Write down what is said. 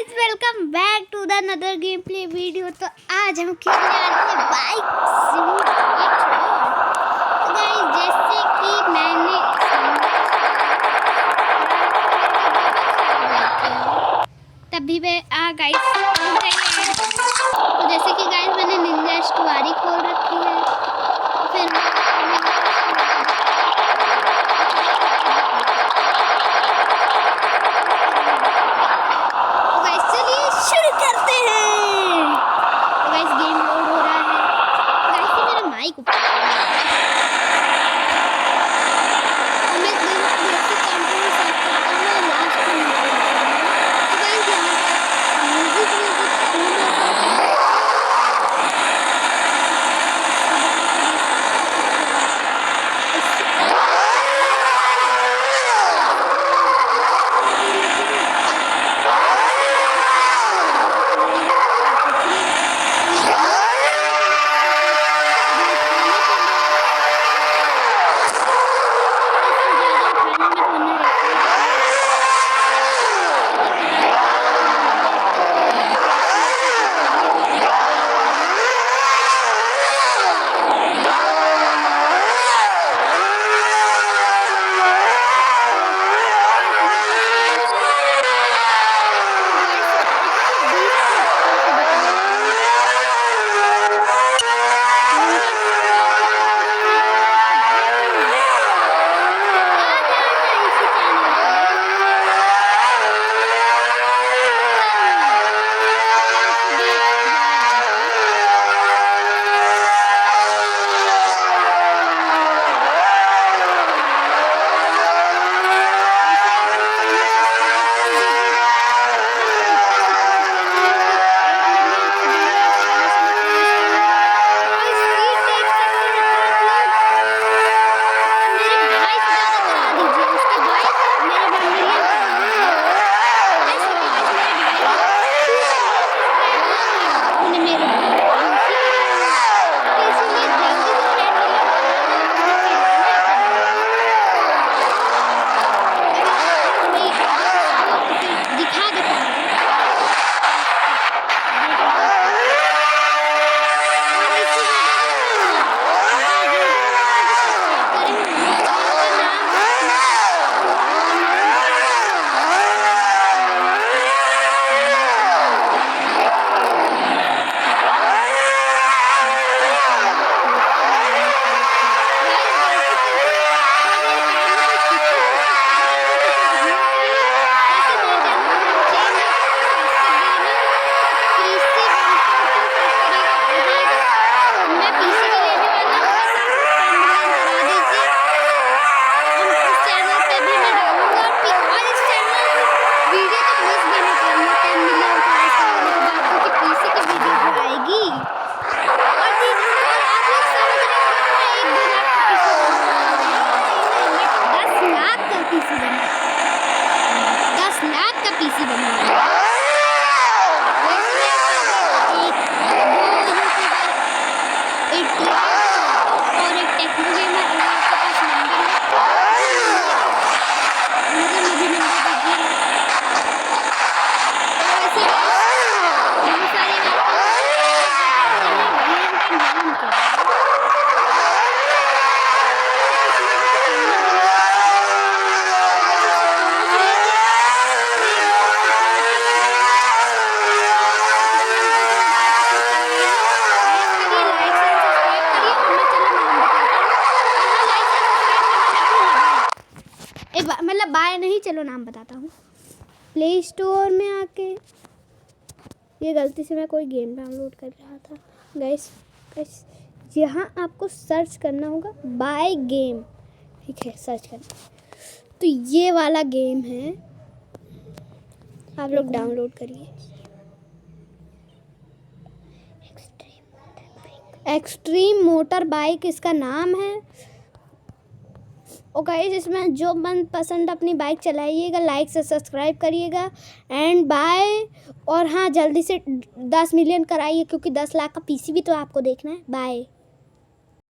Guys welcome back to the another game play video. तो आज हम खेलने वाले हैं बाइक सिमुलेटर। तो गाइस जैसे कि मैंने तभी वे गाइस तो जैसे कि गाइस मैंने निंजा स्टोरी खोल रखी है। फिर मतलब बाय नहीं, चलो नाम बताता हूँ। प्ले स्टोर में आके ये गलती से मैं कोई गेम डाउनलोड कर रहा था गाइस। यहाँ आपको सर्च करना होगा बाय गेम, ठीक है। सर्च करना तो ये वाला गेम है, आप लोग डाउनलोड करिए। एक्सट्रीम मोटर बाइक इसका नाम है। और गाइस इसमें जो मनपसंद अपनी बाइक चलाइएगा, लाइक से सब्सक्राइब करिएगा एंड बाय। और हाँ, जल्दी से 10 मिलियन कराइए क्योंकि 10 लाख का पीसी भी तो आपको देखना है। बाय।